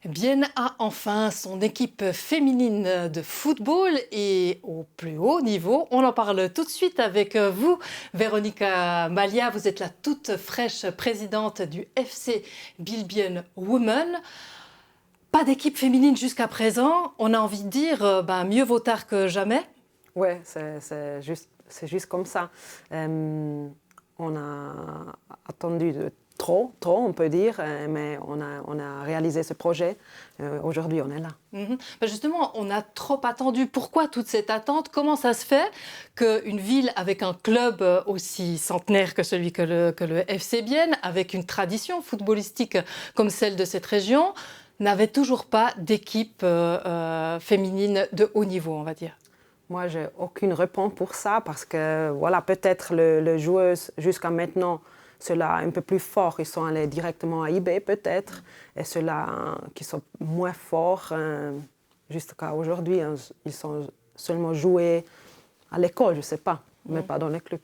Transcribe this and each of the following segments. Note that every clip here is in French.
Bienne a enfin son équipe féminine de football et au plus haut niveau. On en parle tout de suite avec vous, Véronica Malia. Vous êtes la toute fraîche présidente du FC Biel Women. Pas d'équipe féminine jusqu'à présent. On a envie de dire mieux vaut tard que jamais. Oui, c'est juste comme ça. On a attendu trop, on peut dire, mais on a réalisé ce projet. Aujourd'hui, on est là. Justement, on a trop attendu. Pourquoi toute cette attente? Comment ça se fait qu'une ville avec un club aussi centenaire que celui que le FC Bienne, avec une tradition footballistique comme celle de cette région, n'avait toujours pas d'équipe féminine de haut niveau, on va dire? Moi, j'ai aucune réponse pour ça parce que, voilà, peut-être les joueuses jusqu'à maintenant, ceux-là un peu plus forts, ils sont allés directement à IB peut-être, et ceux-là qui sont moins forts, jusqu'à aujourd'hui, ils sont seulement joués à l'école, je ne sais pas, mais pas dans les clubs.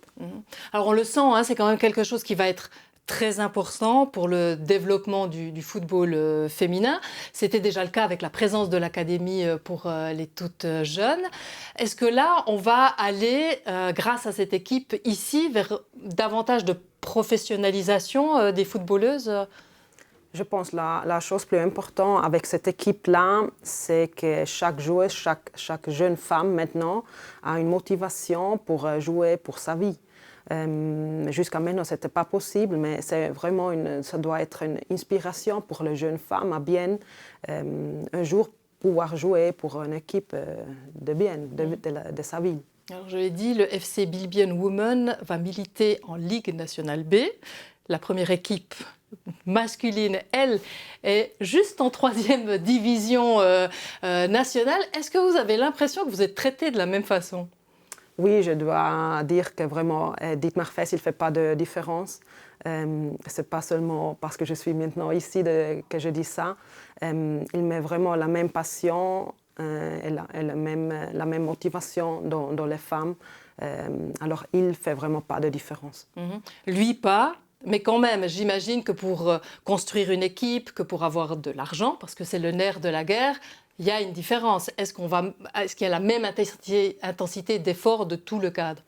Alors on le sent, c'est quand même quelque chose qui va être très important pour le développement du football féminin. C'était déjà le cas avec la présence de l'académie pour les toutes jeunes. Est-ce que là, on va aller, grâce à cette équipe ici, vers davantage de professionnalisation des footballeuses? Je pense que la chose plus importante avec cette équipe-là, c'est que chaque joueuse, chaque jeune femme maintenant a une motivation pour jouer pour sa vie. Jusqu'à maintenant, ce n'était pas possible, mais c'est vraiment ça doit être une inspiration pour les jeunes femmes à Bienne un jour pouvoir jouer pour une équipe de Bienne, de sa ville. Alors je l'ai dit, le FC Biel Women va militer en Ligue nationale B. La première équipe masculine, elle, est juste en 3e division nationale. Est-ce que vous avez l'impression que vous êtes traitée de la même façon? Oui, je dois dire que vraiment, Dietmar Fess, il ne fait pas de différence. Ce n'est pas seulement parce que je suis maintenant ici que je dis ça. Il met vraiment la même passion et la même motivation dans les femmes. Alors, il ne fait vraiment pas de différence. Lui, pas. Mais quand même, j'imagine que pour construire une équipe, que pour avoir de l'argent, parce que c'est le nerf de la guerre, il y a une différence. Est-ce qu'il y a la même intensité d'effort de tout le cadre?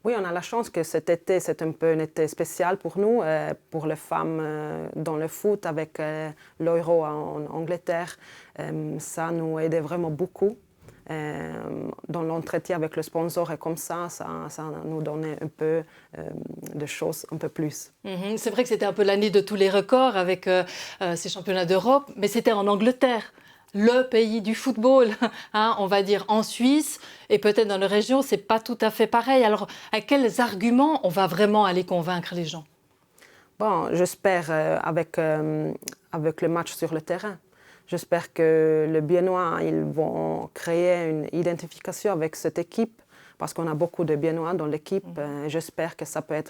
Oui, on a la chance que cet été, c'est un peu un été spécial pour nous, pour les femmes dans le foot avec l'Euro en Angleterre. Ça nous aidait vraiment beaucoup. Dans l'entretien avec le sponsor et comme ça nous donnait un peu de choses, un peu plus. C'est vrai que c'était un peu l'année de tous les records avec ces championnats d'Europe, mais c'était en Angleterre, le pays du football, on va dire en Suisse, et peut-être dans la région, c'est pas tout à fait pareil. Alors, à quels arguments on va vraiment aller convaincre les gens? Bon, j'espère avec le match sur le terrain. J'espère que les Biennois ils vont créer une identification avec cette équipe parce qu'on a beaucoup de Biennois dans l'équipe. J'espère que ça peut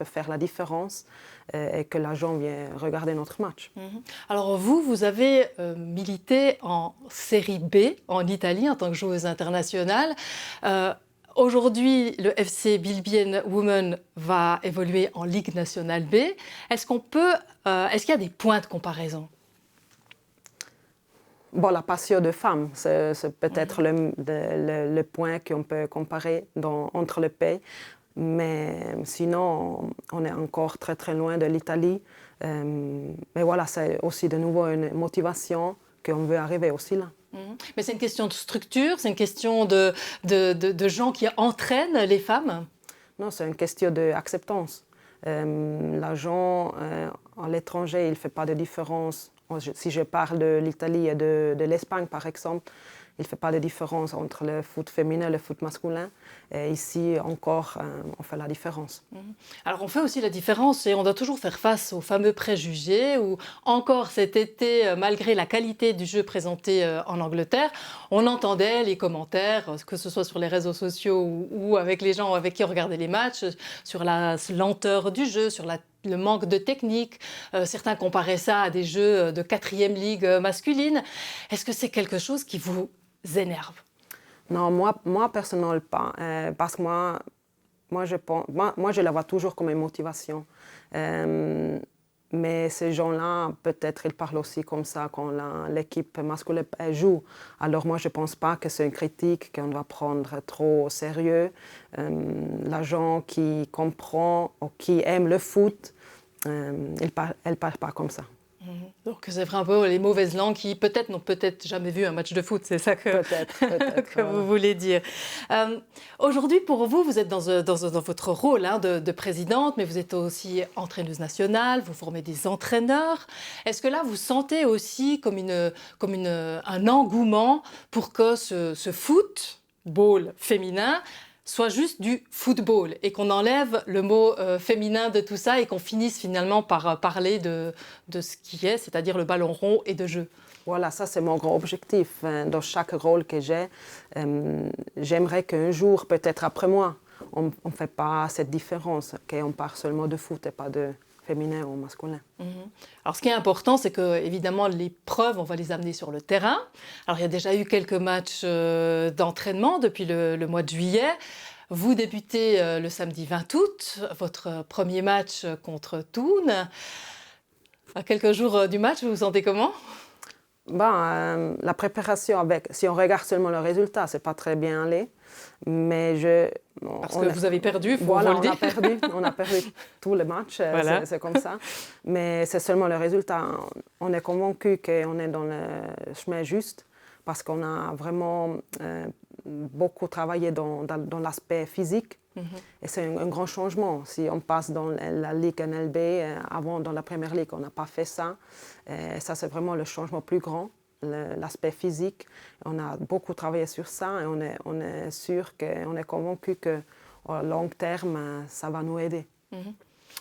faire la différence et que les gens viennent regarder notre match. Alors vous avez milité en Série B en Italie en tant que joueuse internationale. Aujourd'hui, le FC Biel Women va évoluer en Ligue nationale B. Est-ce qu'il y a des points de comparaison? Bon, la passion de femmes, c'est peut-être le point qu'on peut comparer entre les pays. Mais sinon, on est encore très très loin de l'Italie. Mais voilà, c'est aussi de nouveau une motivation qu'on veut arriver aussi là. Mais c'est une question de structure, c'est une question de gens qui entraînent les femmes? Non, c'est une question d'acceptance. L'argent à l'étranger, il ne fait pas de différence. Si je parle de l'Italie et de l'Espagne, par exemple, il ne fait pas de différence entre le foot féminin et le foot masculin. Et ici, encore, on fait la différence. Alors, on fait aussi la différence et on doit toujours faire face aux fameux préjugés où, encore cet été, malgré la qualité du jeu présenté en Angleterre, on entendait les commentaires, que ce soit sur les réseaux sociaux ou avec les gens avec qui on regardait les matchs, sur la lenteur du jeu, sur le manque de technique. Certains comparaient ça à des jeux de 4e ligue masculine. Est-ce que c'est quelque chose qui vous énerve? Non, moi personnellement pas. Parce que moi, je la vois toujours comme une motivation. Mais ces gens-là, peut-être, ils parlent aussi comme ça quand l'équipe masculine joue. Alors moi, je ne pense pas que c'est une critique qu'on doit prendre trop au sérieux. La gens qui comprend ou qui aiment le foot, elle ne parle pas comme ça. Donc c'est vrai un peu les mauvaises langues qui peut-être n'ont peut-être jamais vu un match de foot, c'est ça que, que voilà. vous voulez dire. Aujourd'hui, pour vous, vous êtes dans votre rôle de présidente, mais vous êtes aussi entraîneuse nationale, vous formez des entraîneurs. Est-ce que là, vous sentez aussi comme un engouement pour que ce football féminin soit juste du football et qu'on enlève le mot féminin de tout ça et qu'on finisse finalement par parler de ce qui est, c'est-à-dire le ballon rond et de jeu. Voilà, ça c'est mon grand objectif. Dans chaque rôle que j'ai, j'aimerais qu'un jour, peut-être après moi, on ne fait pas cette différence, qu'on parle seulement de foot et pas de féminin ou masculin. Alors ce qui est important, c'est que évidemment les preuves, on va les amener sur le terrain. Alors il y a déjà eu quelques matchs d'entraînement depuis le mois de juillet. Vous débutez le samedi 20 août, votre premier match contre Thun. À quelques jours du match, vous vous sentez comment ? La préparation, si on regarde seulement le résultat, c'est pas très bien allé. Mais Parce que vous avez perdu, voilà, vous le dire. On a perdu tous les matchs, voilà. C'est comme ça. Mais c'est seulement le résultat. On est convaincu qu'on est dans le chemin juste parce qu'on a vraiment beaucoup travaillé dans l'aspect physique. Et c'est un grand changement. Si on passe dans la Ligue NLB, avant dans la Première Ligue, on n'a pas fait ça. Et ça, c'est vraiment le changement plus grand, l'aspect physique. On a beaucoup travaillé sur ça et on est sûr, on est convaincu qu'au long terme, ça va nous aider.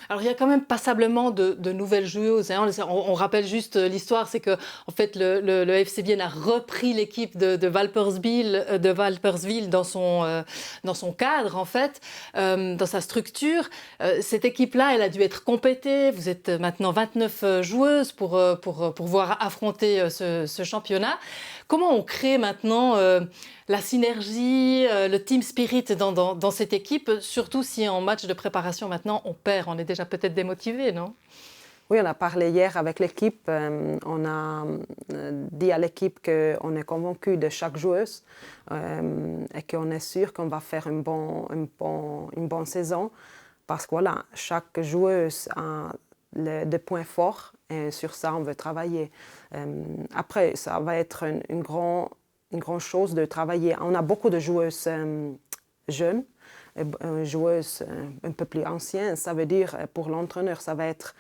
Alors il y a quand même passablement de nouvelles joueuses. On rappelle juste l'histoire, c'est que en fait le FC Bienne a repris l'équipe de Valperswil dans son cadre en fait, dans sa structure. Cette équipe-là, elle a dû être complétée. Vous êtes maintenant 29 joueuses pour pouvoir affronter ce championnat. Comment on crée maintenant la synergie, le team spirit dans cette équipe, surtout si en match de préparation maintenant on perd, on est déjà peut-être démotivé, non ? Oui, on a parlé hier avec l'équipe. On a dit à l'équipe qu'on est convaincu de chaque joueuse et qu'on est sûr qu'on va faire une bonne saison parce que voilà, chaque joueuse a des points forts et sur ça on veut travailler. Après, ça va être une grande chose de travailler. On a beaucoup de joueuses jeunes, joueuses un peu plus anciennes. Ça veut dire, pour l'entraîneur, ça va être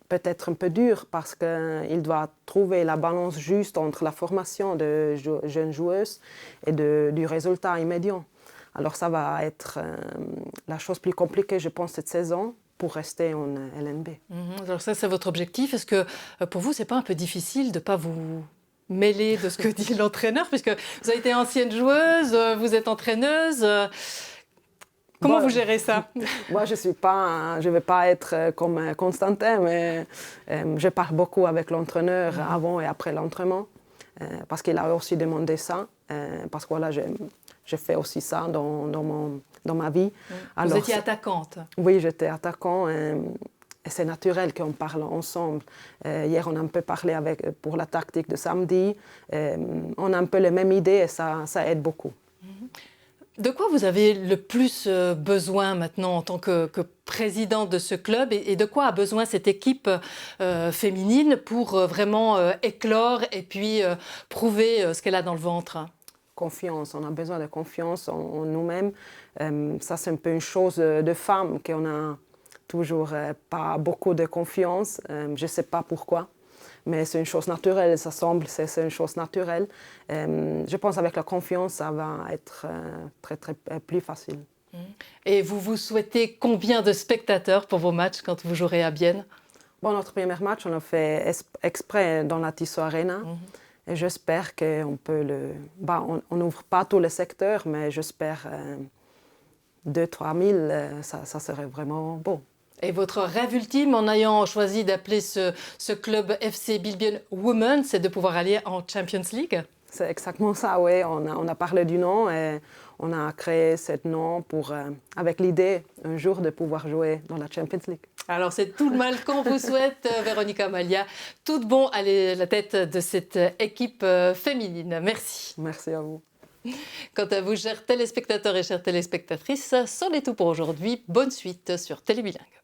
peut-être un peu dur parce qu'il doit trouver la balance juste entre la formation de jeunes joueuses et du résultat immédiat. Alors ça va être la chose plus compliquée, je pense, cette saison pour rester en LNB. Alors ça, c'est votre objectif. Est-ce que pour vous, c'est pas un peu difficile de ne pas vous mêler de ce que dit l'entraîneur, puisque vous avez été ancienne joueuse, vous êtes entraîneuse. Comment vous gérez ça ? Moi, je ne vais pas être comme Constantin, mais je parle beaucoup avec l'entraîneur avant et après l'entraînement, parce qu'il a aussi demandé ça, parce que voilà, je fais aussi ça dans ma vie. Vous étiez attaquante ? Oui, j'étais attaquant. Et c'est naturel qu'on parle ensemble. Hier, on a un peu parlé pour la tactique de samedi. On a un peu les mêmes idées et ça aide beaucoup. De quoi vous avez le plus besoin maintenant en tant que présidente de ce club et de quoi a besoin cette équipe féminine pour vraiment éclore et puis prouver ce qu'elle a dans le ventre ? Confiance, on a besoin de confiance en nous-mêmes. Ça, c'est un peu une chose de femme qu'on a toujours pas beaucoup de confiance. Je ne sais pas pourquoi, mais c'est une chose naturelle. Ça semble, c'est une chose naturelle. Je pense qu'avec la confiance, ça va être très plus facile. Et vous souhaitez combien de spectateurs pour vos matchs quand vous jouerez à Bienne ? Bon, notre premier match, on l'a fait exprès dans la Tissot Arena. Et j'espère qu'on peut on n'ouvre pas tous les secteurs, mais j'espère 2-3 000, ça serait vraiment beau. Et votre rêve ultime, en ayant choisi d'appeler ce club FC Bienne Women, c'est de pouvoir aller en Champions League ? C'est exactement ça, oui. On a parlé du nom et on a créé ce nom avec l'idée un jour de pouvoir jouer dans la Champions League. Alors c'est tout le mal qu'on vous souhaite, Véronica Malia. Tout de bon à la tête de cette équipe féminine. Merci. Merci à vous. Quant à vous, chers téléspectateurs et chères téléspectatrices, c'en est tout pour aujourd'hui. Bonne suite sur Télébilingue.